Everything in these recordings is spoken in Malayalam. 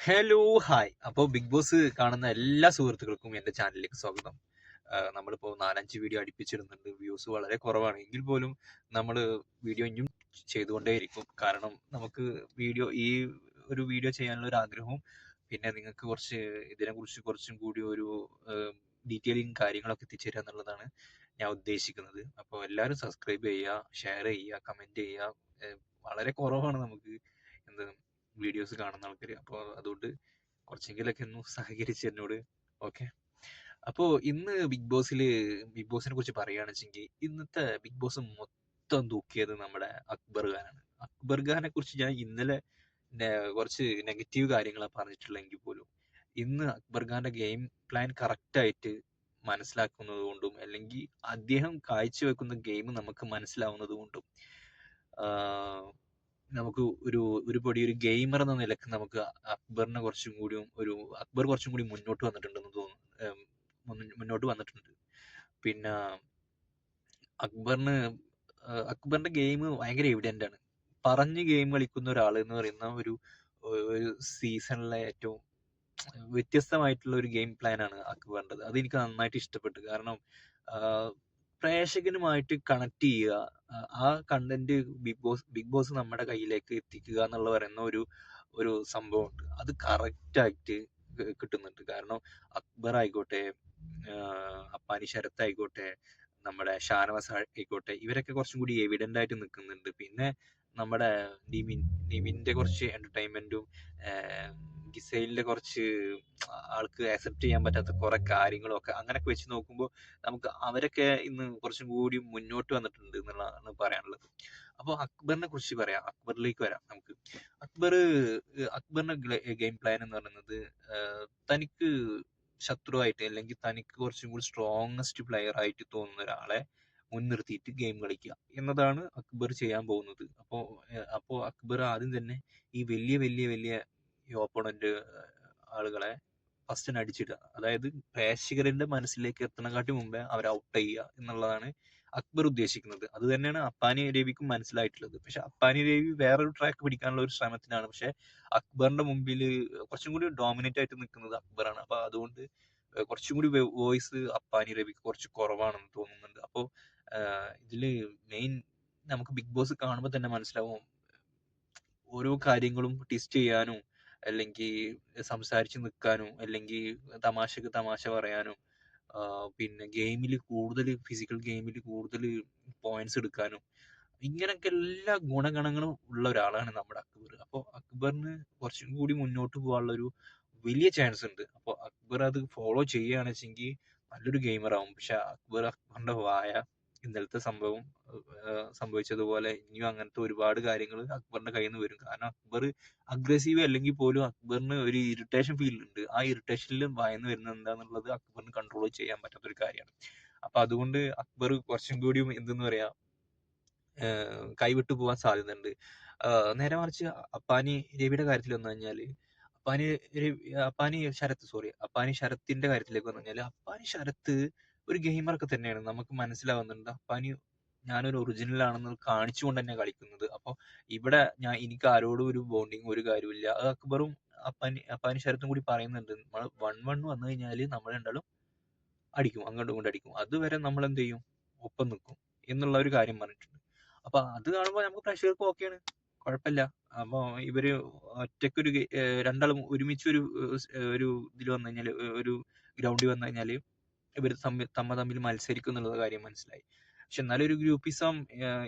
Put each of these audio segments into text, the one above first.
Hello hi. അപ്പോൾ ബിഗ് ബോസ് കാണുന്ന എല്ലാ സുഹൃത്തുക്കൾക്കും എൻ്റെ ചാനലിലേക്ക് സ്വാഗതം. നമ്മളിപ്പോൾ 4-5 വീഡിയോ അടുപ്പിച്ചിടുന്നുണ്ട്. വ്യൂസ് വളരെ കുറവാണ്. എങ്കിൽ പോലും നമ്മൾ വീഡിയോ ഇനിയും ചെയ്തുകൊണ്ടേയിരിക്കും. കാരണം നമുക്ക് ഒരു വീഡിയോ ചെയ്യാനുള്ള ഒരു ആഗ്രഹവും പിന്നെ നിങ്ങൾക്ക് ഇതിനെക്കുറിച്ച് കുറച്ചും കൂടി ഒരു ഡീറ്റെയിലിംഗ് കാര്യങ്ങളൊക്കെ എത്തിച്ചേരുക എന്നുള്ളതാണ് ഞാൻ ഉദ്ദേശിക്കുന്നത്. അപ്പോൾ എല്ലാവരും സബ്സ്ക്രൈബ് ചെയ്യുക, ഷെയർ ചെയ്യുക, കമൻറ്റ് ചെയ്യുക. വളരെ കുറവാണ് നമുക്ക് എന്ത് വീഡിയോസ് കാണുന്ന ആൾക്കാർ. അപ്പോൾ അതുകൊണ്ട് കുറച്ചെങ്കിലൊക്കെ ഒന്ന് സഹകരിച്ച് എന്നോട്. ഓക്കെ. അപ്പോൾ ഇന്ന് ബിഗ് ബോസിനെ കുറിച്ച് പറയുകയാണെന്ന് വെച്ചെങ്കിൽ ഇന്നത്തെ ബിഗ് ബോസ് മൊത്തം തൂക്കിയത് നമ്മുടെ അക്ബർ ഖാനാണ്. അക്ബർ ഖാനെ കുറിച്ച് ഞാൻ ഇന്നലെ കുറച്ച് നെഗറ്റീവ് കാര്യങ്ങളാണ് പറഞ്ഞിട്ടുള്ളെങ്കിൽ പോലും ഇന്ന് അക്ബർ ഖാന്റെ ഗെയിം പ്ലാൻ കറക്റ്റായിട്ട് മനസ്സിലാക്കുന്നത് കൊണ്ടും അല്ലെങ്കിൽ അദ്ദേഹം കാഴ്ചവെക്കുന്ന ഗെയിം നമുക്ക് മനസ്സിലാവുന്നത് കൊണ്ടും നമുക്ക് ഒരു ഗെയിമർ എന്ന നിലക്ക് നമുക്ക് അക്ബർ കുറച്ചും കൂടി മുന്നോട്ട് വന്നിട്ടുണ്ടെന്ന് തോന്നുന്നു. മുന്നോട്ട് വന്നിട്ടുണ്ട്. പിന്നെ അക്ബറിന്റെ ഗെയിം ഭയങ്കര എവിഡന്റ് ആണ്. പറഞ്ഞ് ഗെയിം കളിക്കുന്ന ഒരാൾ എന്ന് പറയുന്ന ഒരു സീസണിലെ ഏറ്റവും വ്യത്യസ്തമായിട്ടുള്ള ഒരു ഗെയിം പ്ലാൻ ആണ് അക്ബറിൻ്റെത്. അതെനിക്ക് നന്നായിട്ട് ഇഷ്ടപ്പെട്ടു. കാരണം പ്രേക്ഷകനുമായിട്ട് കണക്ട് ചെയ്യുക, ആ കണ്ടന്റ് ബിഗ് ബോസ് നമ്മുടെ കയ്യിലേക്ക് എത്തിക്കുക എന്നുള്ള പറയുന്ന ഒരു സംഭവമുണ്ട്. അത് കറക്റ്റായിട്ട് കിട്ടുന്നുണ്ട്. കാരണം അക്ബർ ആയിക്കോട്ടെ, അപ്പാനി ശരത്ത് ആയിക്കോട്ടെ, നമ്മുടെ ഷാനവാസ് ആയിക്കോട്ടെ, ഇവരൊക്കെ കുറച്ചും കൂടി എവിഡന്റ് ആയിട്ട് നിൽക്കുന്നുണ്ട്. പിന്നെ നമ്മുടെ നിവിന്റെ കുറച്ച് എന്റർടൈൻമെന്റും ഗിസൈലിന്റെ കുറച്ച് ആൾക്ക് ആക്സെപ്റ്റ് ചെയ്യാൻ പറ്റാത്ത കുറെ കാര്യങ്ങളും ഒക്കെ അങ്ങനെയൊക്കെ വെച്ച് നോക്കുമ്പോൾ നമുക്ക് അവരൊക്കെ ഇന്ന് കുറച്ചും കൂടി മുന്നോട്ട് വന്നിട്ടുണ്ട് എന്നുള്ളതാണ് പറയാനുള്ളത്. അപ്പോൾ അക്ബറിനെ കുറിച്ച് പറയാം. അക്ബറിലേക്ക് വരാം നമുക്ക്. അക്ബറിന്റെ ഗെയിം പ്ലാൻ എന്ന് പറയുന്നത് തനിക്ക് ശത്രുവായിട്ട് അല്ലെങ്കിൽ തനിക്ക് കുറച്ചും കൂടി സ്ട്രോങ്ങസ്റ്റ് പ്ലെയർ ആയിട്ട് തോന്നുന്ന ഒരാളെ മുൻനിർത്തിയിട്ട് ഗെയിം കളിക്കുക എന്നതാണ് അക്ബർ ചെയ്യാൻ പോകുന്നത്. അപ്പോൾ അക്ബർ ആദ്യം തന്നെ ഈ വലിയ ഈ ഓപ്പോണന്റ് ആളുകളെ ഫസ്റ്റ് അടിച്ചിടുക. അതായത് പ്രേക്ഷകരുടെ മനസ്സിലേക്ക് എത്തണക്കാട്ടി മുമ്പേ അവരെ ഔട്ട് ചെയ്യുക എന്നുള്ളതാണ് അക്ബർ ഉദ്ദേശിക്കുന്നത്. അത് തന്നെയാണ് അപ്പാനി രവിക്കും മനസ്സിലായിട്ടുള്ളത്. പക്ഷെ അപ്പാനി രവി വേറൊരു ട്രാക്ക് പിടിക്കാനുള്ള ഒരു ശ്രമത്തിലാണ്. പക്ഷെ അക്ബറിന്റെ മുമ്പിൽ കുറച്ചും കൂടി ഡോമിനേറ്റ് ആയിട്ട് നിൽക്കുന്നത് അക്ബറാണ്. അപ്പൊ അതുകൊണ്ട് കുറച്ചും കൂടി വോയിസ് അപ്പാനി രവിക്ക് കുറച്ച് കുറവാണെന്ന് തോന്നുന്നുണ്ട്. അപ്പോൾ ഇതില് മെയിൻ നമുക്ക് ബിഗ് ബോസ് കാണുമ്പോൾ തന്നെ മനസ്സിലാവും, ഓരോ കാര്യങ്ങളും ടെസ്റ്റ് ചെയ്യാനും അല്ലെങ്കിൽ സംസാരിച്ച് നിൽക്കാനും അല്ലെങ്കിൽ തമാശക്ക് തമാശ പറയാനും പിന്നെ ഫിസിക്കൽ ഗെയിമിൽ കൂടുതൽ പോയിന്റ്സ് എടുക്കാനും ഇങ്ങനൊക്കെ എല്ലാ ഗുണഗണങ്ങളും ഉള്ള ഒരാളാണ് നമ്മുടെ അക്ബർ. അപ്പോൾ അക്ബറിന് കുറച്ചും കൂടി മുന്നോട്ട് പോകാനുള്ള ഒരു വലിയ ചാൻസ് ഉണ്ട്. അപ്പോൾ അക്ബർ അത് ഫോളോ ചെയ്യുകയാണെന്ന് വെച്ചെങ്കിൽ നല്ലൊരു ഗെയിമർ ആവും. പക്ഷെ അക്ബറിന്റെ വായ ഇന്നലത്തെ സംഭവിച്ചതുപോലെ ഇനിയും അങ്ങനത്തെ ഒരുപാട് കാര്യങ്ങൾ അക്ബറിന്റെ കയ്യിൽ നിന്ന് വരും. കാരണം അക്ബർ അഗ്രസീവ് അല്ലെങ്കിൽ പോലും അക്ബറിന് ഒരു ഇറിറ്റേഷൻ ഫീൽ ഉണ്ട്. ആ ഇറിറ്റേഷനിൽ വായന്ന് വരുന്നത് എന്താന്നുള്ളത് അക്ബറിന് കൺട്രോൾ ചെയ്യാൻ പറ്റാത്ത ഒരു കാര്യമാണ്. അപ്പൊ അതുകൊണ്ട് അക്ബർ കുറച്ചും കൂടിയും എന്തെന്ന് പറയാ കൈവിട്ടു പോകാൻ സാധ്യതയുണ്ട്. നേരെ മറിച്ച് അപ്പാനി രവിയുടെ കാര്യത്തിൽ വന്നു കഴിഞ്ഞാല് അപ്പാനി ശരത്തിന്റെ കാര്യത്തിലേക്ക് വന്നു കഴിഞ്ഞാല് അപ്പാനി ശരത്ത് ഒരു ഗെയിമറൊക്കെ തന്നെയാണ്. നമുക്ക് മനസ്സിലാവുന്നുണ്ട് ഞാനൊരു ഒറിജിനൽ ആണെന്ന് കാണിച്ചുകൊണ്ട് തന്നെ കളിക്കുന്നത്. അപ്പൊ ഇവിടെ എനിക്ക് ആരോടും ഒരു ബോണ്ടിങ് ഒരു കാര്യമില്ല. അത് അക്ബറും അപ്പാനി ശരത്തും കൂടി പറയുന്നുണ്ട്. നമ്മൾ 1-1 വന്നു കഴിഞ്ഞാല് നമ്മൾ രണ്ടാളും അടിക്കും, അങ്ങോട്ടും ഇങ്ങോട്ടും അടിക്കും. അതുവരെ നമ്മൾ എന്ത് ചെയ്യും, ഒപ്പം നിൽക്കും എന്നുള്ള ഒരു കാര്യം പറഞ്ഞിട്ടുണ്ട്. അപ്പൊ അത് കാണുമ്പോൾ നമുക്ക് പ്രേക്ഷകർക്ക് ഓക്കെയാണ്, കുഴപ്പമില്ല. അപ്പൊ ഇവര് രണ്ടാളും ഒരുമിച്ച് ഒരു ഇതിൽ വന്നു കഴിഞ്ഞാല്, ഒരു ഗ്രൗണ്ടിൽ വന്നു കഴിഞ്ഞാല് ഇവർ തമ്മിൽ മത്സരിക്കും എന്നുള്ള കാര്യം മനസ്സിലായി. പക്ഷെ എന്നാലും ഒരു ഗ്രൂപ്പിസം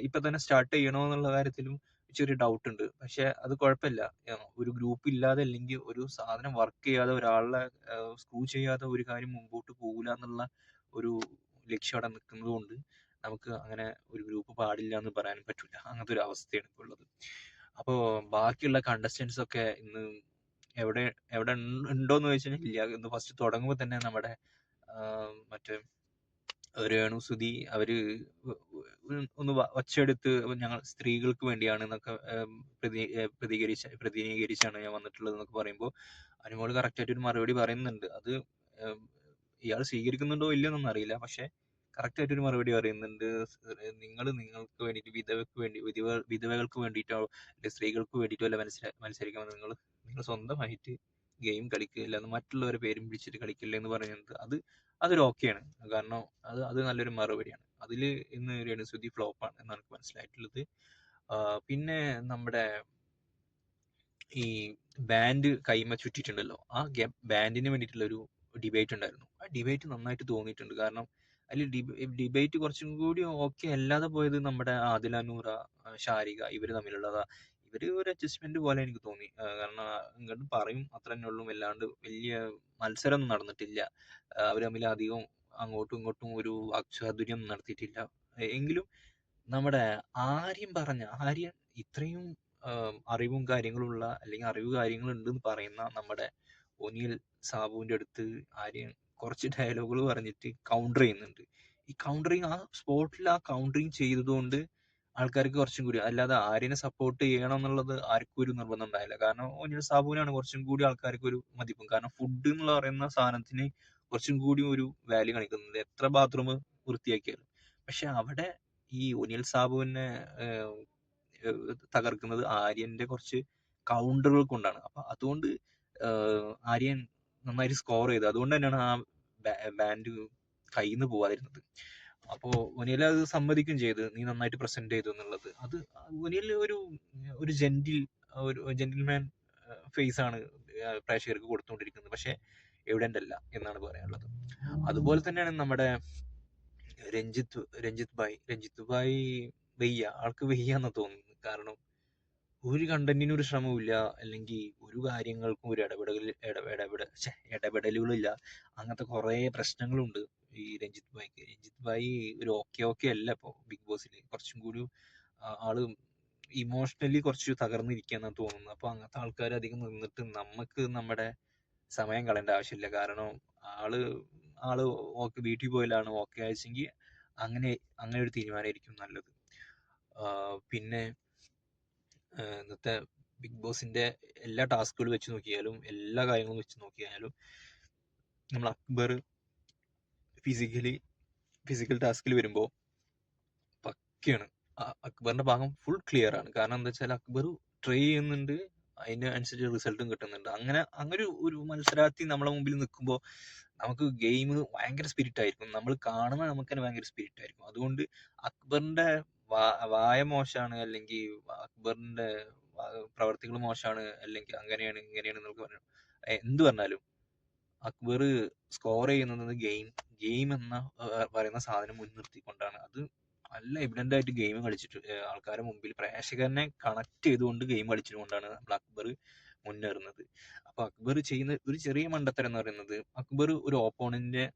ഇപ്പൊ തന്നെ സ്റ്റാർട്ട് ചെയ്യണോ എന്നുള്ള കാര്യത്തിലും ചെറിയ ഡൗട്ട് ഉണ്ട്. പക്ഷെ അത് കുഴപ്പമില്ല. ഒരു ഗ്രൂപ്പ് ഇല്ലാതെ അല്ലെങ്കിൽ ഒരു സാധനം വർക്ക് ചെയ്യാതെ ഒരാളെ സ്ക്രൂ ചെയ്യാതെ ഒരു കാര്യം മുമ്പോട്ട് പോകില്ല എന്നുള്ള ഒരു ലക്ഷ്യം അവിടെ നിൽക്കുന്നത് കൊണ്ട് നമുക്ക് അങ്ങനെ ഒരു ഗ്രൂപ്പ് പാടില്ല എന്ന് പറയാൻ പറ്റില്ല. അങ്ങനത്തെ ഒരു അവസ്ഥയാണ് ഇപ്പോൾ ഉള്ളത്. അപ്പോൾ ബാക്കിയുള്ള കണ്ടസ്റ്റൻസ് ഒക്കെ ഇന്ന് എവിടെ എവിടെ ഉണ്ടോന്ന് ചോദിച്ചാൽ ഇല്ല. ഇന്ന് ഫസ്റ്റ് തുടങ്ങുമ്പോൾ തന്നെ നമ്മുടെ മറ്റേ രേണു സുധി അവര് ഒന്ന് ഒച്ചയെടുത്ത് ഞങ്ങൾ സ്ത്രീകൾക്ക് വേണ്ടിയാണ് എന്നൊക്കെ പ്രതിനിധീകരിച്ചാണ് ഞാൻ വന്നിട്ടുള്ളത് എന്നൊക്കെ പറയുമ്പോൾ അനുമോള് കറക്റ്റായിട്ട് ഒരു മറുപടി പറയുന്നുണ്ട്. അത് ഇയാൾ സ്വീകരിക്കുന്നുണ്ടോ ഇല്ലയെന്നൊന്നും അറിയില്ല. പക്ഷെ കറക്റ്റായിട്ട് ഒരു മറുപടി പറയുന്നുണ്ട്. നിങ്ങൾക്ക് വേണ്ടിയിട്ട് വിധവകൾക്ക് വേണ്ടിയിട്ടോ അല്ലെങ്കിൽ സ്ത്രീകൾക്ക് വേണ്ടിയിട്ടോ അല്ല മത്സരിക്കാൻ നിങ്ങൾ സ്വന്തമായിട്ട് ഗെയിം കളിക്കില്ല, മറ്റുള്ളവരെ പേരും പിടിച്ചിട്ട് കളിക്കില്ല എന്ന് പറയുന്നത് അതൊരു ഓക്കെയാണ്. കാരണം അത് നല്ലൊരു മറുപടിയാണ്. അതിൽ ഇന്ന് രേണുസുതി ഫ്ലോപ്പാണ് എന്നാണ് എനിക്ക് മനസ്സിലായിട്ടുള്ളത്. പിന്നെ നമ്മുടെ ഈ ബാൻഡ് കൈമ ചുറ്റിയിട്ടുണ്ടല്ലോ, ആ ബാൻഡിന് വേണ്ടിയിട്ടുള്ള ഒരു ഡിബേറ്റ് ഉണ്ടായിരുന്നു. ആ ഡിബേറ്റ് നന്നായിട്ട് തോന്നിയിട്ടുണ്ട്. കാരണം അതിൽ ഡിബേറ്റ് കുറച്ചും കൂടി ഓക്കെ അല്ലാതെ പോയത് നമ്മുടെ ആദില നൂറ, ഷാരിക ഇവർ തമ്മിലുള്ളതാ. ഇവര് ഒരു അഡ്ജസ്റ്റ്മെന്റ് പോലെ എനിക്ക് തോന്നി. കാരണം ഇങ്ങോട്ട് പറയും അത്ര തന്നെ ഉള്ളൂ, അല്ലാണ്ട് വലിയ മത്സരം നടന്നിട്ടില്ല. അവർ തമ്മിൽ അധികം അങ്ങോട്ടും ഇങ്ങോട്ടും ഒരു വാക്ചാതുര്യം നടത്തിയിട്ടില്ല. എങ്കിലും നമ്മുടെ ആര്യൻ ഇത്രയും അറിവും കാര്യങ്ങളുള്ള, അല്ലെങ്കിൽ അറിവ് കാര്യങ്ങളുണ്ടെന്ന് പറയുന്ന നമ്മുടെ ഒനിൽ സാബുവിന്റെ അടുത്ത് ആര്യൻ കുറച്ച് ഡയലോഗുകൾ പറഞ്ഞിട്ട് കൗണ്ടർ ചെയ്യുന്നുണ്ട്. ഈ കൗണ്ടറിങ്, ആ സ്പോട്ടിൽ ആ കൗണ്ടറിങ് ചെയ്തതുകൊണ്ട് ആൾക്കാർക്ക് കുറച്ചും കൂടി, അല്ലാതെ ആര്യനെ സപ്പോർട്ട് ചെയ്യണം എന്നുള്ളത് ആർക്കും ഒരു നിർബന്ധം ഉണ്ടായില്ല. കാരണം ഒനിൽ സാബുവിനാണ് കുറച്ചും കൂടി ആൾക്കാർക്ക് ഒരു മതിപ്പും. കാരണം ഫുഡ് എന്ന് പറയുന്ന സാധനത്തിന് കുറച്ചും കൂടി ഒരു വാല്യൂ കാണിക്കുന്നുണ്ട്, എത്ര ബാത്റൂം വൃത്തിയാക്കിയാലും. പക്ഷെ അവിടെ ഈ ഒനിൽ സാബുവിനെ തകർക്കുന്നത് ആര്യന്റെ കുറച്ച് കൗണ്ടറുകൾ കൊണ്ടാണ്. അപ്പൊ അതുകൊണ്ട് ആര്യൻ നന്നായിട്ട് സ്കോർ ചെയ്തു. അതുകൊണ്ട് തന്നെയാണ് ആ ബാൻഡ് കയ്യിൽ നിന്ന് പോവാതിരുന്നത്. അപ്പോ ഒനിൽ അത് സമ്മതിക്കും ചെയ്ത്, നീ നന്നായിട്ട് പ്രസന്റ് ചെയ്തു എന്നുള്ളത്. അത് ഒനിൽ ഒരു ജെന്റിൽമാൻ ഫേസ് ആണ് പ്രേക്ഷകർക്ക് കൊടുത്തുകൊണ്ടിരിക്കുന്നത്. പക്ഷെ എവിഡന്റ് അല്ല എന്നാണ് പറയാനുള്ളത്. അതുപോലെ തന്നെയാണ് നമ്മുടെ രഞ്ജിത്ത് ഭായ് ആൾക്ക് വയ്യാന്ന് തോന്നുന്നു. കാരണം ഒരു കണ്ടന്റിനും ഒരു ശ്രമവുമില്ല, അല്ലെങ്കിൽ ഒരു കാര്യങ്ങൾക്കും ഒരു ഇടപെടലുകളില്ല. അങ്ങനത്തെ കുറെ പ്രശ്നങ്ങളുണ്ട് ഈ രഞ്ജിത്ത് ഭായ് ഒരു ഓക്കെ അല്ല ഇപ്പൊ ബിഗ് ബോസിൽ. കുറച്ചും കൂടി ആള് ഇമോഷണലി കുറച്ച് തകർന്നിരിക്കുകയെന്നാണ് തോന്നുന്നത്. അപ്പൊ അങ്ങനത്തെ ആൾക്കാർ അധികം നിന്നിട്ട് നമുക്ക് നമ്മുടെ സമയം കളയേണ്ട ആവശ്യമില്ല. കാരണം ആള് വീട്ടിൽ പോയാലാണ് ഓക്കെ ആയെങ്കിൽ അങ്ങനെ ഒരു തീരുമാനമായിരിക്കും നല്ലത്. പിന്നെ ഇന്നത്തെ ബിഗ് ബോസിന്റെ എല്ലാ ടാസ്കുകൾ വെച്ച് നോക്കിയാലും, എല്ലാ കാര്യങ്ങളും വെച്ച് നോക്കിയാലും, നമ്മൾ അക്ബർ ഫിസിക്കൽ ടാസ്കിൽ വരുമ്പോൾ പക്കയാണ്. അക്ബറിന്റെ ഭാഗം ഫുൾ ക്ലിയർ ആണ്. കാരണം എന്താ വെച്ചാൽ അക്ബർ ട്രൈ ചെയ്യുന്നുണ്ട്, അതിന് അനുസരിച്ച് റിസൾട്ടും കിട്ടുന്നുണ്ട്. അങ്ങനെ ഒരു മത്സരാർത്ഥി നമ്മളെ മുമ്പിൽ നിൽക്കുമ്പോൾ നമുക്ക് ഗെയിം ഭയങ്കര സ്പിരിറ്റ് ആയിരിക്കും. നമ്മൾ കാണുമ്പോൾ നമുക്ക് തന്നെ ഭയങ്കര സ്പിരിറ്റ് ആയിരിക്കും. അതുകൊണ്ട് അക്ബറിന്റെ വായ മോശമാണ്, അല്ലെങ്കിൽ അക്ബറിന്റെ പ്രവർത്തികൾ മോശമാണ്, അല്ലെങ്കിൽ അങ്ങനെയാണ് ഇങ്ങനെയാണ് എന്നൊക്കെ പറഞ്ഞു എന്ത് പറഞ്ഞാലും അക്ബർ സ്കോർ ചെയ്യുന്നത് ഗെയിം എന്ന പറയുന്ന സാധനം മുൻനിർത്തിക്കൊണ്ടാണ്. അത് നല്ല എവിഡന്റ് ആയിട്ട് ഗെയിം കളിച്ചിട്ട് ആൾക്കാരുടെ മുമ്പിൽ പ്രേക്ഷകനെ കണക്ട് ചെയ്തുകൊണ്ട് ഗെയിം കളിച്ചുകൊണ്ടാണ് നമ്മൾ അക്ബർ മുന്നേറുന്നത്. അപ്പൊ അക്ബർ ചെയ്യുന്ന ഒരു ചെറിയ മണ്ടത്തരം എന്ന് പറയുന്നത്, അക്ബർ ഒരു ഓപ്പോണന്റിനെ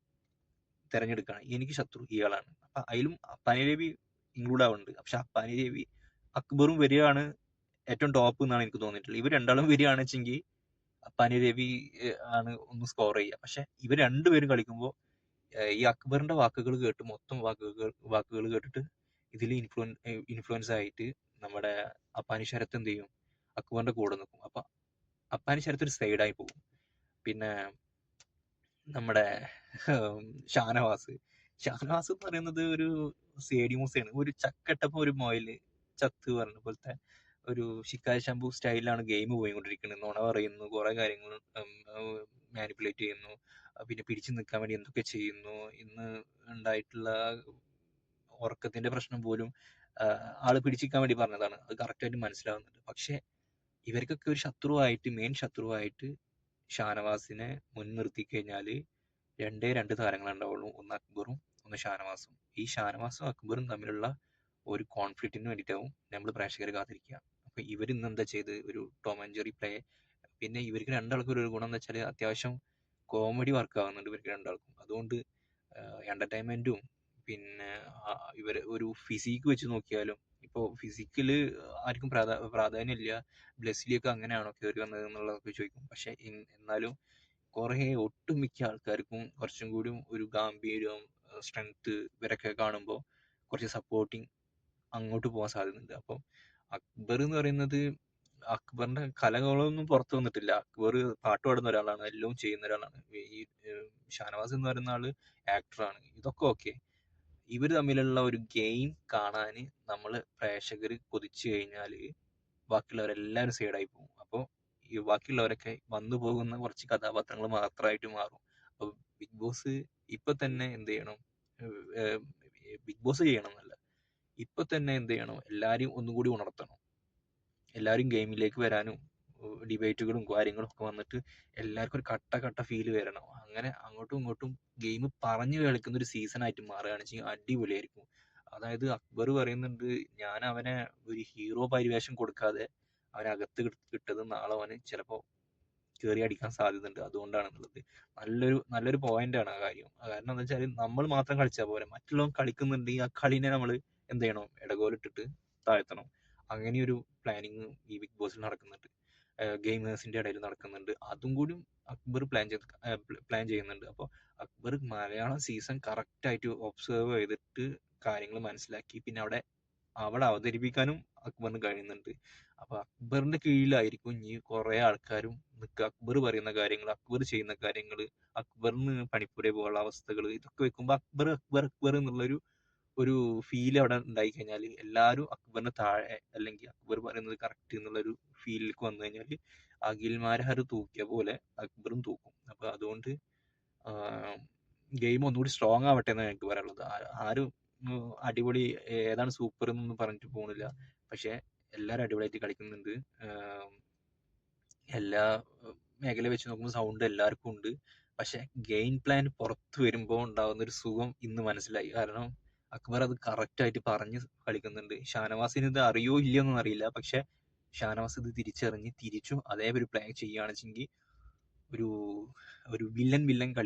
തെരഞ്ഞെടുക്കുകയാണ്, എനിക്ക് ശത്രു ഇയാളാണ്. അപ്പൊ അതിലും അപ്പാനി ഇൻക്ലൂഡ് ആവുന്നുണ്ട്. പക്ഷെ അപ്പാനി അക്ബറും വരികയാണ് ഏറ്റവും ടോപ്പ് എന്നാണ് എനിക്ക് തോന്നിയിട്ടുള്ളത്. ഇവർ രണ്ടാളും വരികയാണെന്ന് വെച്ചെങ്കിൽ അപ്പാനി ആണ് ഒന്ന് സ്കോർ ചെയ്യുക. പക്ഷെ ഇവർ രണ്ടുപേരും കളിക്കുമ്പോൾ ഈ അക്ബറിന്റെ വാക്കുകൾ കേട്ട്, മൊത്തം വാക്കുകൾ കേട്ടിട്ട് ഇതിൽ ഇൻഫ്ലുവൻസ് ആയിട്ട് നമ്മുടെ അപ്പാനി ശരത്ത് എന്ത് ചെയ്യും, അക്ബറിന്റെ കൂടെ നിൽക്കും. അപ്പൊ അപ്പാനി ശരത്ത് ഒരു സൈഡായി പോകും. പിന്നെ നമ്മുടെ ഷാനവാസ് എന്ന് പറയുന്നത് ഒരു സേഡിമൂസയാണ്. ഒരു ചക്കട്ടപ്പം ഒരു മൊയില് ചത്ത് പറഞ്ഞ പോലത്തെ ഒരു ശിക്കാരി ശംഭു സ്റ്റൈലിലാണ് ഗെയിം പോയിക്കൊണ്ടിരിക്കുന്നത്. നുണ പറയുന്നു, കുറെ കാര്യങ്ങൾ മാനിപ്പുലേറ്റ് ചെയ്യുന്നു, പിന്നെ പിടിച്ചു നിൽക്കാൻ വേണ്ടി എന്തൊക്കെ ചെയ്യുന്നു. ഇന്ന് ഉണ്ടായിട്ടുള്ള ഉറക്കത്തിന്റെ പ്രശ്നം പോലും ആള് പിടിച്ചിരിക്കാൻ വേണ്ടി പറഞ്ഞതാണ്. അത് കറക്റ്റായിട്ട് മനസ്സിലാവുന്നുണ്ട്. പക്ഷെ ഇവർക്കൊക്കെ ഒരു മെയിൻ ശത്രുവായിട്ട് ഷാനവാസിനെ മുൻനിർത്തി കഴിഞ്ഞാൽ രണ്ട് താരങ്ങളെ ഉണ്ടാവുള്ളൂ. ഒന്ന് അക്ബറും ഒന്ന് ഷാനവാസും. ഈ ഷാനവാസും അക്ബറും തമ്മിലുള്ള ഒരു കോൺഫ്ലിക്റ്റിന് വേണ്ടിയിട്ടാവും നമ്മൾ പ്രേക്ഷകർ കാത്തിരിക്കുക. അപ്പൊ ഇവർ ഇന്ന് എന്താ ചെയ്ത്, ഒരു ടോം ആൻഡ് ജെറി പ്ലേ. പിന്നെ ഇവർക്ക് രണ്ടാൾക്കും ഒരു ഗുണം എന്ന് വെച്ചാൽ അത്യാവശ്യം കോമഡി വർക്ക് ആവുന്നുണ്ട് ഇവർക്ക് രണ്ടാൾക്കും. അതുകൊണ്ട് എന്റർടൈൻമെന്റും, പിന്നെ ഇവർ ഒരു ഫിസിക്ക് വെച്ച് നോക്കിയാലും, ഇപ്പോൾ ഫിസിക്കല് ആർക്കും പ്രാധാന്യമില്ല. ബ്ലെസ്സിലിയൊക്കെ അങ്ങനെയാണോ കയറി വന്നത് എന്നുള്ളതൊക്കെ ചോദിക്കും. പക്ഷെ എന്നാലും കുറെ ഒട്ടുമിക്ക ആൾക്കാർക്കും കുറച്ചും കൂടി ഒരു ഗാംഭീര്യം, സ്ട്രെങ്ത് ഇവരൊക്കെ കാണുമ്പോൾ കുറച്ച് സപ്പോർട്ടിങ് അങ്ങോട്ട് പോകാൻ സാധ്യതയുണ്ട്. അപ്പം അക്ബർ എന്ന് പറയുന്നത്, അക്ബറിന്റെ കലകളൊന്നും പുറത്തു വന്നിട്ടില്ല. അക്ബർ പാട്ട് പാടുന്ന ഒരാളാണ്, എല്ലാം ചെയ്യുന്ന ഒരാളാണ്. ഈ ഷാനവാസ് എന്ന് പറയുന്ന ആള് ആക്ടറാണ്. ഇതൊക്കെ ഓക്കെ. ഇവർ തമ്മിലുള്ള ഒരു ഗെയിം കാണാൻ നമ്മൾ പ്രേക്ഷകർ കൊതിച്ചു കഴിഞ്ഞാൽ ബാക്കിയുള്ളവരെല്ലാവരും സൈഡായി പോകും. അപ്പോൾ ഈ ബാക്കിയുള്ളവരൊക്കെ വന്നു പോകുന്ന കുറച്ച് കഥാപാത്രങ്ങൾ മാത്രമായിട്ട് മാറും. അപ്പൊ ബിഗ് ബോസ് ഇപ്പൊ തന്നെ എന്ത് ചെയ്യണം, ബിഗ് ബോസ് ചെയ്യണമെന്നല്ല, ഇപ്പൊ തന്നെ എന്ത് ചെയ്യണം, എല്ലാരും ഒന്നുകൂടി ഉണർത്തണം. എല്ലാവരും ഗെയിമിലേക്ക് വരാനും ഡിബേറ്റുകളും കാര്യങ്ങളും ഒക്കെ വന്നിട്ട് എല്ലാവർക്കും ഒരു കട്ട ഫീൽ വരണം. അങ്ങനെ അങ്ങോട്ടും ഇങ്ങോട്ടും ഗെയിം പറഞ്ഞു കളിക്കുന്ന ഒരു സീസൺ ആയിട്ട് മാറുകയാണെന്ന് വെച്ചാൽ അടിപൊളിയായിരിക്കും. അതായത് അക്ബർ പറയുന്നുണ്ട്, ഞാൻ അവനെ ഒരു ഹീറോ പരിവേഷം കൊടുക്കാതെ അവനകത്ത് ഇട്ടത് നാളെ അവന് ചിലപ്പോൾ കയറി അടിക്കാൻ സാധ്യതയുണ്ട്, അതുകൊണ്ടാണെന്നുള്ളത് നല്ലൊരു പോയിന്റ് ആണ് ആ കാര്യം. കാരണം എന്താ വെച്ചാൽ നമ്മൾ മാത്രം കളിച്ചാൽ പോരാ, മറ്റുള്ളവൻ കളിക്കുന്നുണ്ടെങ്കിൽ ആ കളിനെ നമ്മൾ എന്ത് ചെയ്യണം, ഇടകോലിട്ടിട്ട് താഴ്ത്തണം. അങ്ങനെയൊരു പ്ലാനിങ് ഈ ബിഗ് ബോസിൽ നടക്കുന്നുണ്ട്, ഗെയിമേഴ്സിന്റെ ഇടയിൽ നടക്കുന്നുണ്ട്. അതും കൂടി അക്ബർ പ്ലാൻ ചെയ്യുന്നുണ്ട്. അപ്പോൾ അക്ബർ മലയാളം സീസൺ കറക്റ്റ് ആയിട്ട് ഒബ്സർവ് ചെയ്തിട്ട് കാര്യങ്ങൾ മനസ്സിലാക്കി പിന്നെ അവിടെ അവതരിപ്പിക്കാനും അക്ബറിന് കഴിയുന്നുണ്ട്. അപ്പൊ അക്ബറിന്റെ കീഴിലായിരിക്കും ഇനി കുറെ ആൾക്കാരും നിൽക്കുക. അക്ബർ പറയുന്ന കാര്യങ്ങൾ, അക്ബർ ചെയ്യുന്ന കാര്യങ്ങൾ, അക്ബറിന് പണിപ്പുര പോലുള്ള അവസ്ഥകൾ, ഇതൊക്കെ വെക്കുമ്പോൾ അക്ബർ ഒരു ഫീൽ അവിടെ ഉണ്ടായി കഴിഞ്ഞാൽ എല്ലാവരും അക്ബറിന് താഴെ, അല്ലെങ്കിൽ അക്ബർ പറയുന്നത് കറക്റ്റ് എന്നുള്ളൊരു ഫീലിലേക്ക് വന്നു കഴിഞ്ഞാൽ അഖിൽമാരാർ തൂക്കിയ പോലെ അക്ബറും തൂക്കും. അപ്പൊ അതുകൊണ്ട് ഗെയിം ഒന്നുകൂടി സ്ട്രോങ് ആവട്ടെ എന്നാണ് എനിക്ക് പറയാനുള്ളത്. ആരും അടിപൊളി ഏതാണ് സൂപ്പർ എന്നൊന്നും പറഞ്ഞിട്ട് പോകുന്നില്ല, പക്ഷെ എല്ലാവരും അടിപൊളിയായിട്ട് കളിക്കുന്നുണ്ട്. എല്ലാ മേഖല വെച്ച് നോക്കുമ്പോൾ സൗണ്ട് എല്ലാവർക്കും ഉണ്ട്. പക്ഷെ ഗെയിം പ്ലാൻ പുറത്ത് വരുമ്പോൾ ഉണ്ടാകുന്ന ഒരു സുഖം ഇന്ന് മനസ്സിലായി. കാരണം അക്ബർ അത് കറക്റ്റ് ആയിട്ട് പറഞ്ഞ് കളിക്കുന്നുണ്ട്. ഷാനവാസിന് ഇത് അറിയോ ഇല്ലയോ എന്നൊന്നും അറിയില്ല, പക്ഷെ ഷാനവാസ് ഇത് തിരിച്ചറിഞ്ഞ് തിരിച്ചും അതേ ഒരു പ്ലാൻ ചെയ്യുകയാണെന്നുവെച്ചെങ്കിൽ ഒരു വില്ലൻ കളി